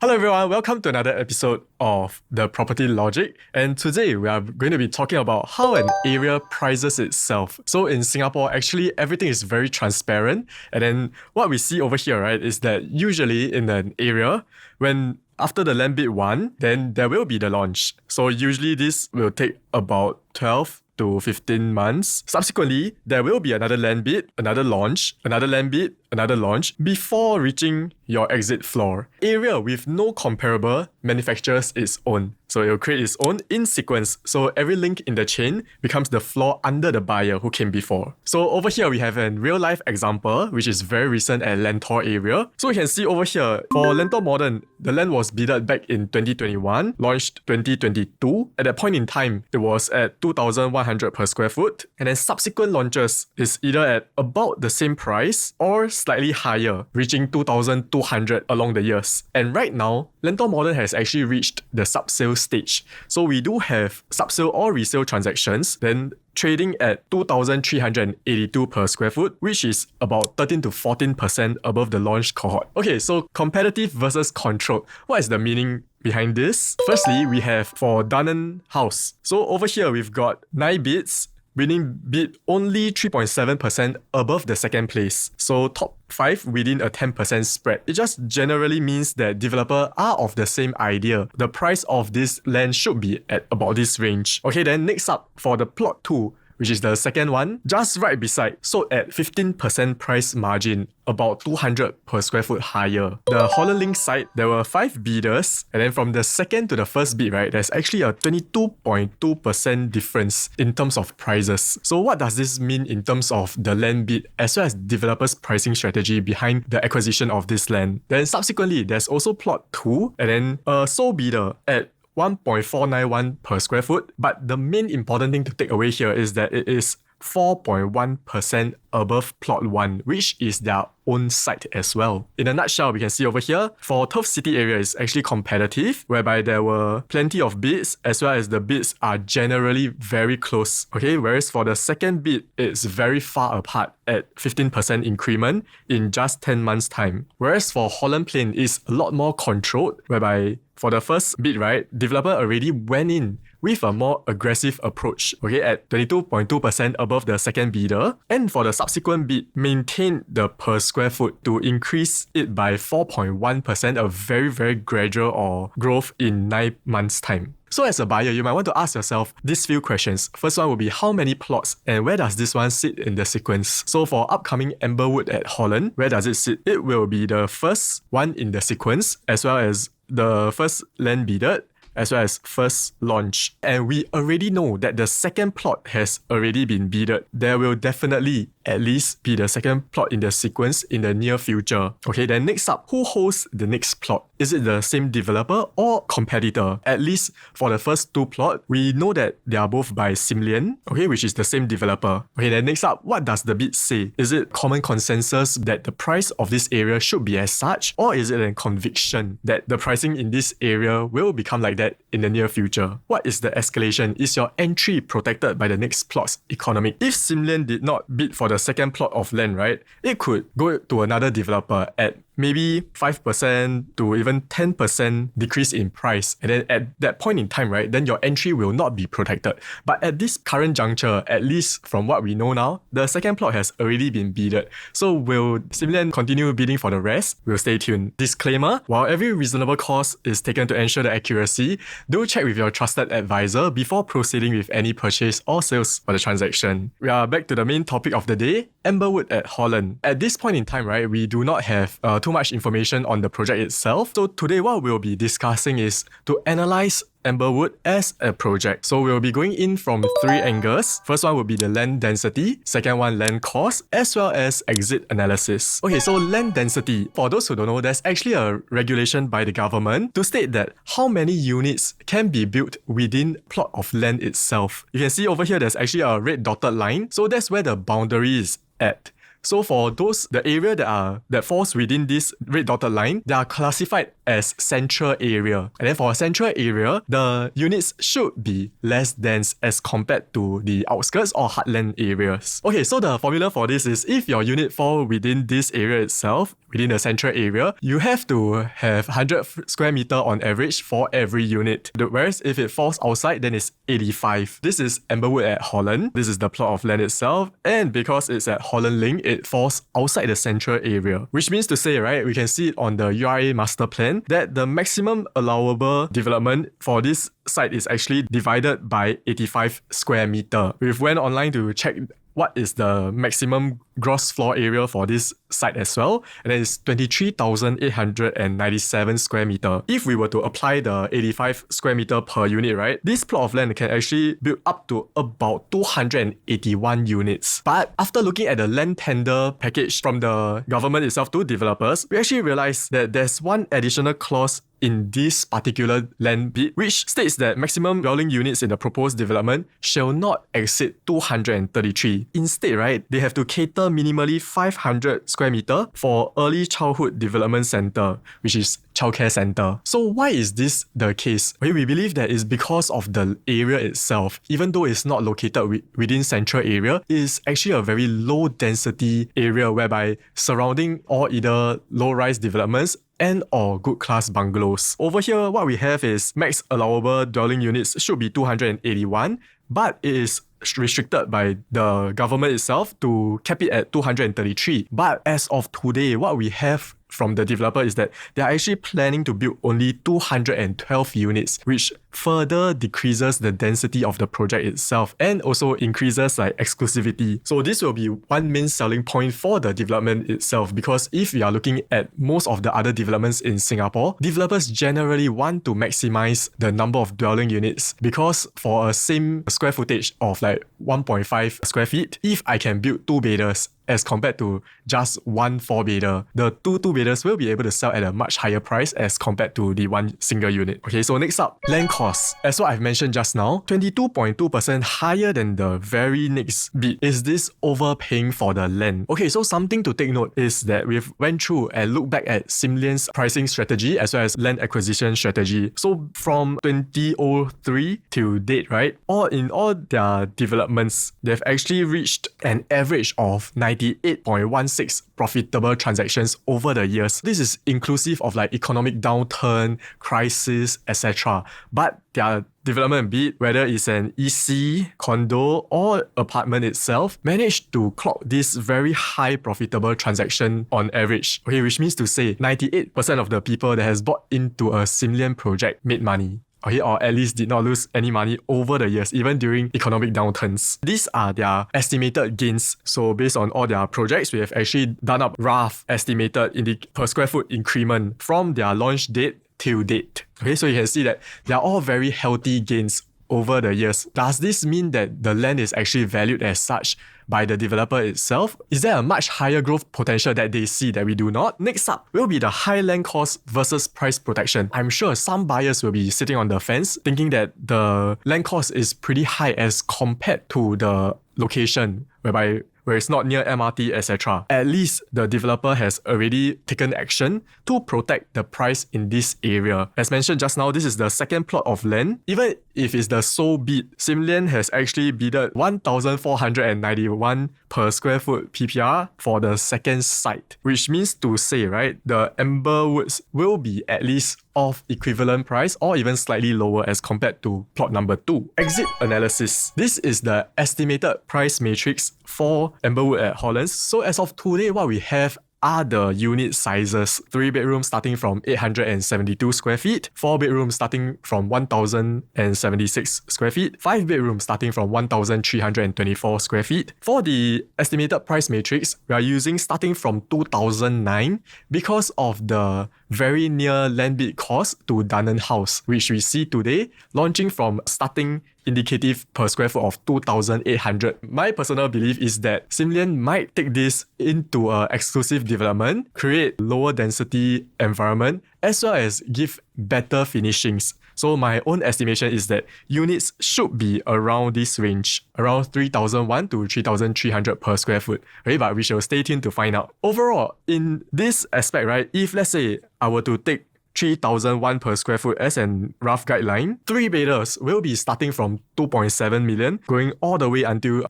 Hello everyone, welcome to another episode of The Property Logic, and today we are going to be talking about how an area prices itself. So in Singapore, actually everything is very transparent, and then what we see over here, right, is that usually in an area, when after the land bid 1, then there will be the launch. So usually this will take about 12 to 15 months. Subsequently, there will be another land bid, another launch, another land bid, another launch before reaching your exit floor. Area with no comparable manufactures its own. So it will create its own in sequence. So every link in the chain becomes the floor under the buyer who came before. So over here we have a real life example which is very recent at Lentor area. So you can see over here for Lentor Modern, the land was bidded back in 2021, launched 2022. At that point in time, it was at 2,100 per square foot. And then subsequent launches is either at about the same price or slightly higher, reaching 2,200 along the years. And right now, Lentor Modern has actually reached the sub-sale stage. So we do have sub-sale or resale transactions, then trading at 2,382 per square foot, which is about 13 to 14% above the launch cohort. Okay, so competitive versus controlled. What is the meaning behind this? Firstly, we have for Dunnan House. So over here, we've got 9 bids, winning bid only 3.7% above the second place. So top 5 within a 10% spread. It just generally means that developers are of the same idea. The price of this land should be at about this range. Okay, then next up for the plot 2, which is the second one, just right beside, sold at 15% price margin, about 200 per square foot higher. The Holland link side, there were 5 bidders, and then from the second to the first bid, right, there's actually a 22.2% difference in terms of prices. So what does this mean in terms of the land bid as well as developers' pricing strategy behind the acquisition of this land? Then subsequently, there's also plot 2, and then a sole bidder at 1.491 per square foot. But the main important thing to take away here is that it is 4.1% above plot 1, which is their own site as well. In a nutshell, we can see over here, for Turf City area is actually competitive, whereby there were plenty of bids, as well as the bids are generally very close. Okay, whereas for the second bid, it's very far apart at 15% increment in just 10 months time. Whereas for Holland Plain is a lot more controlled, whereby for the first bid, right, developer already went in with a more aggressive approach, okay, at 22.2% above the second bidder. And for the subsequent bid, maintained the per square foot to increase it by 4.1%, a very, very gradual or growth in 9 months' time. So as a buyer, you might want to ask yourself these few questions. First one will be how many plots and where does this one sit in the sequence? So for upcoming Amberwood at Holland, where does it sit? It will be the first one in the sequence, as well as the first land bidded, as well as first launch. And we already know that the second plot has already been bidded. There will definitely at least be the second plot in the sequence in the near future. Okay, then next up, who holds the next plot? Is it the same developer or competitor? At least for the first 2 plots, we know that they are both by Sim Lian, okay, which is the same developer. Okay, then next up, what does the bid say? Is it common consensus that the price of this area should be as such, or is it a conviction that the pricing in this area will become like that in the near future? What is the escalation? Is your entry protected by the next plot's economic? If Sim Lian did not bid for the second plot of land, right, it could go to another developer at maybe 5% to even 10% decrease in price. And then at that point in time, right, then your entry will not be protected. But at this current juncture, at least from what we know now, the second plot has already been bidded. So will Sim Lian continue bidding for the rest? We'll stay tuned. Disclaimer, while every reasonable cost is taken to ensure the accuracy, do check with your trusted advisor before proceeding with any purchase or sales for the transaction. We are back to the main topic of the day, Amberwood at Holland. At this point in time, right, we do not have too much information on the project itself. So today what we'll be discussing is to analyze Amberwood as a project. So we'll be going in from 3 angles. First one will be the land density, second one land cost, as well as exit analysis. Okay, so land density. For those who don't know, there's actually a regulation by the government to state that how many units can be built within plot of land itself. You can see over here there's actually a red dotted line. So that's where the boundary is at. So for those, the area that falls within this red dotted line, they are classified as central area. And then for a central area, the units should be less dense as compared to the outskirts or heartland areas. Okay, so the formula for this is if your unit fall within this area itself, within the central area, you have to have 100 square meter on average for every unit. Whereas if it falls outside, then it's 85. This is Amberwood at Holland. This is the plot of land itself. And because it's at Holland Link, it falls outside the central area. Which means to say, right, we can see it on the URA master plan that the maximum allowable development for this site is actually divided by 85 square meter. We've went online to check what is the maximum gross floor area for this site as well, and then it's 23,897 square meter. If we were to apply the 85 square meter per unit, right, this plot of land can actually build up to about 281 units. But after looking at the land tender package from the government itself to developers, we actually realized that there's one additional clause in this particular land bid, which states that maximum dwelling units in the proposed development shall not exceed 233. Instead, right, they have to cater minimally 500 square meter for early childhood development center, which is childcare center. So why is this the case? Okay, we believe that it's because of the area itself. Even though it's not located within central area, it is actually a very low density area whereby surrounding all either low-rise developments and or good class bungalows. Over here, what we have is max allowable dwelling units should be 281, but it is restricted by the government itself to cap it at 233. But as of today, what we have from the developer is that they are actually planning to build only 212 units, which further decreases the density of the project itself and also increases like exclusivity. So this will be one main selling point for the development itself, because if we are looking at most of the other developments in Singapore, developers generally want to maximize the number of dwelling units, because for a same square footage of like 1.5 square feet, if I can build 2-bedders as compared to just one 4-bedder, the two 2-bedders will be able to sell at a much higher price as compared to the one single unit. Okay, so next up, land costs. As what I've mentioned just now, 22.2% higher than the very next bid. Is this overpaying for the land? Okay, so something to take note is that we've went through and looked back at Sim Lian's pricing strategy as well as land acquisition strategy. So from 2003 till date, right, in all their developments, they've actually reached an average of 98.16 profitable transactions over the years. This is inclusive of like economic downturn, crisis, etc. But their development bid, whether it's an EC, condo, or apartment itself, managed to clock this very high profitable transaction on average. Okay, which means to say 98% of the people that has bought into a Sim Lian project made money. Okay, or at least did not lose any money over the years, even during economic downturns. These are their estimated gains. So based on all their projects, we have actually done up rough estimated in the per square foot increment from their launch date till date. Okay, so you can see that they are all very healthy gains over the years. Does this mean that the land is actually valued as such by the developer itself? Is there a much higher growth potential that they see that we do not? Next up will be the high land cost versus price protection. I'm sure some buyers will be sitting on the fence thinking that the land cost is pretty high as compared to the location, where it's not near MRT, etc. At least the developer has already taken action to protect the price in this area. As mentioned just now, this is the second plot of land. Even if it's the sole bid, Sim Lian has actually bidded 1,491 per square foot PPR for the second site, which means to say, right, the Amberwoods will be at least of equivalent price or even slightly lower as compared to plot number 2. Exit analysis. This is the estimated price matrix for Amberwood at Holland. So as of today, what we have are the unit sizes. 3 bedrooms starting from 872 square feet, 4 bedrooms starting from 1,076 square feet, 5 bedrooms starting from 1,324 square feet. For the estimated price matrix, we are using starting from 2009 because of the very near land bid cost to Dunnan House, which we see today, launching from starting indicative per square foot of 2,800. My personal belief is that Sim Lian might take this into an exclusive development, create lower density environment, as well as give better finishings. So my own estimation is that units should be around this range, around 3,001 to 3,300 per square foot. Okay, but we shall stay tuned to find out. Overall, in this aspect, right, if let's say I were to take 3,001 per square foot as a rough guideline, 3-bedders will be starting from 2.7 million, going all the way until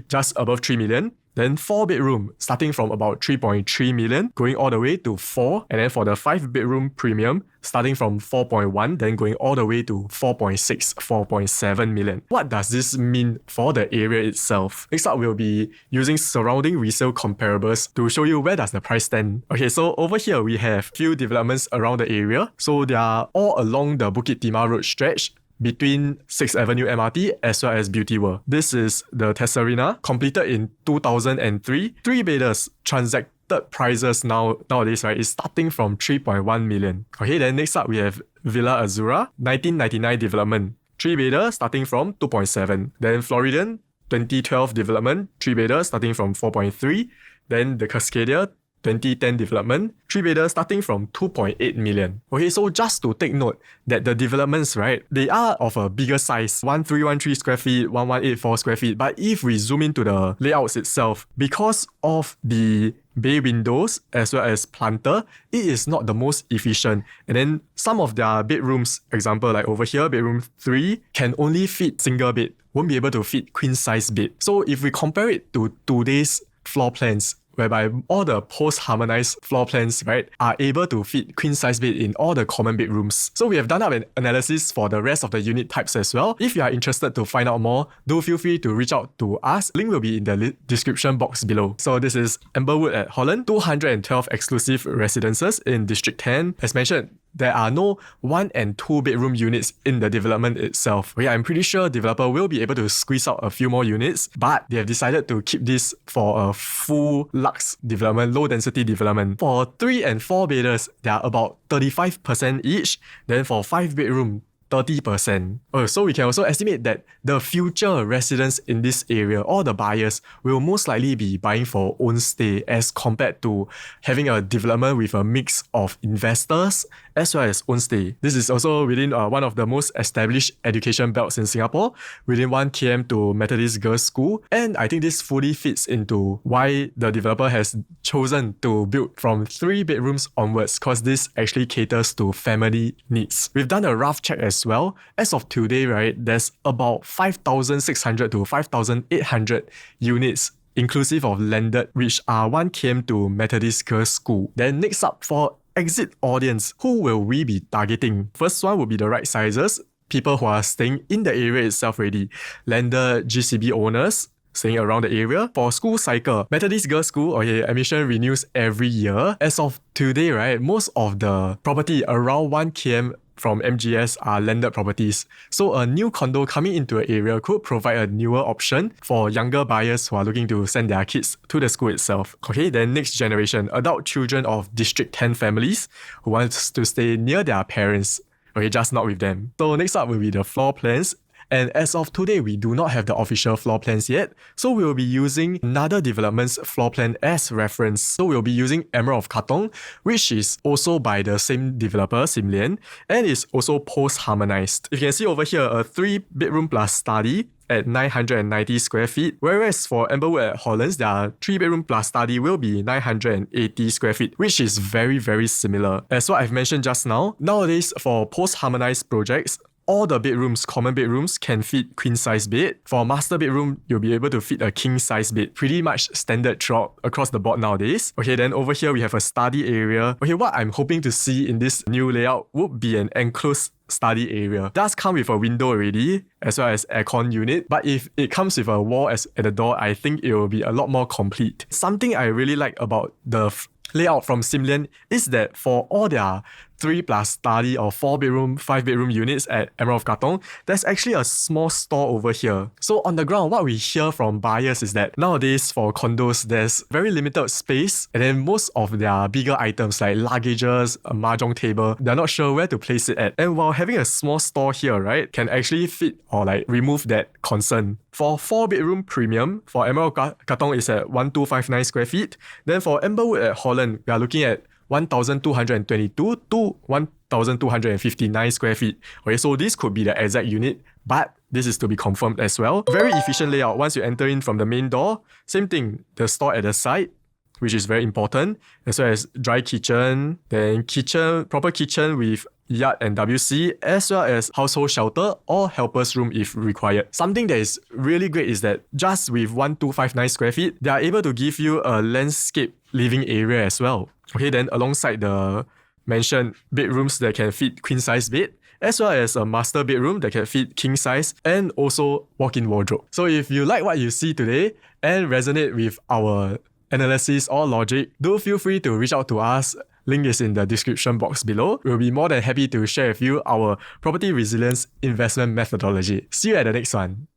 just above 3 million. Then 4-bedroom starting from about 3.3 million, going all the way to 4. And then for the 5-bedroom premium, starting from 4.1, then going all the way to 4.6, 4.7 million. What does this mean for the area itself? Next up, we'll be using surrounding resale comparables to show you where does the price stand. Okay, so over here, we have few developments around the area. So they are all along the Bukit Timah Road stretch between 6th Avenue MRT as well as Beauty World. This is the Tesserina, completed in 2003. 3-bedders transacted prices nowadays, right, is starting from 3.1 million. Okay, then next up we have Villa Azura, 1999 development. 3-bedder starting from 2.7. Then Floridian, 2012 development, 3-bedder starting from 4.3. Then the Cascadia, 2010 development, 3-bedder starting from 2.8 million. Okay, so just to take note that the developments, right, they are of a bigger size, 1313 square feet, 1184 square feet. But if we zoom into the layouts itself, because of the bay windows as well as planter, it is not the most efficient. And then some of their bedrooms, example like over here, bedroom 3, can only fit single bed, won't be able to fit queen size bed. So if we compare it to today's floor plans, whereby all the post-harmonized floor plans, right, are able to fit queen-size bed in all the common bedrooms. So we have done up an analysis for the rest of the unit types as well. If you are interested to find out more, do feel free to reach out to us. Link will be in the description box below. So this is Amberwood at Holland, 212 exclusive residences in District 10. As mentioned, there are no 1 and 2 bedroom units in the development itself. Okay, I'm pretty sure developer will be able to squeeze out a few more units, but they have decided to keep this for a full lux development, low density development. For 3 and 4 bedders, they are about 35% each. Then for 5 bedroom, 30%. So we can also estimate that the future residents in this area, or the buyers, will most likely be buying for own stay as compared to having a development with a mix of investors as well as own stay. This is also within one of the most established education belts in Singapore, within 1 km to Methodist Girls' School. And I think this fully fits into why the developer has chosen to build from 3 bedrooms onwards, because this actually caters to family needs. We've done a rough check as well. As of today, right, there's about 5,600 to 5,800 units inclusive of landed, which are 1 km to Methodist Girls' School. Then next up, for exit audience, who will we be targeting? First one will be the right sizes, people who are staying in the area itself already, landed GCB owners staying around the area. For school cycle, Methodist Girls' School, okay, admission renews every year. As of today, right, most of the property around 1 km from MGS are landed properties. So a new condo coming into an area could provide a newer option for younger buyers who are looking to send their kids to the school itself. Okay, then next generation, adult children of District 10 families who want to stay near their parents. Okay, just not with them. So next up will be the floor plans. And as of today, we do not have the official floor plans yet, so we will be using another development's floor plan as reference. So we'll be using Emerald of Katong, which is also by the same developer, Sim Lian, and is also post-harmonized. You can see over here a 3-bedroom plus study at 990 square feet, whereas for Amberwood at Holland, their 3-bedroom plus study will be 980 square feet, which is very, very similar. As what I've mentioned just now, nowadays for post-harmonized projects, all the bedrooms, common bedrooms, can fit queen-size bed. For master bedroom, you'll be able to fit a king-size bed. Pretty much standard throughout across the board nowadays. Okay, then over here we have a study area. Okay, what I'm hoping to see in this new layout would be an enclosed study area. It does come with a window already, as well as aircon unit, but if it comes with a wall at the door, I think it will be a lot more complete. Something I really like about the layout from Sim Lian is that for all their 3 plus study or 4-bedroom, 5-bedroom units at Emerald of Katong, there's actually a small store over here. So on the ground, what we hear from buyers is that nowadays for condos, there's very limited space, and then most of their bigger items like luggages, a mahjong table, they're not sure where to place it at. And while having a small store here, right, can actually fit or like remove that concern. For 4-bedroom premium, for Emerald Katong is at 1,259 square feet. Then for Amberwood at Holland, we are looking at 1,222 to 1,259 square feet. Okay, so this could be the exact unit, but this is to be confirmed as well. Very efficient layout. Once you enter in from the main door, same thing, the store at the side, which is very important, as well as dry kitchen, then kitchen, proper kitchen with yard and WC, as well as household shelter or helper's room if required. Something that is really great is that just with 1259 square feet, they are able to give you a landscape living area as well. Okay, then alongside the mentioned bedrooms that can fit queen size bed, as well as a master bedroom that can fit king size and also walk-in wardrobe. So if you like what you see today and resonate with our analysis or logic, do feel free to reach out to us. Link is in the description box below. We'll be more than happy to share with you our property resilience investment methodology. See you at the next one.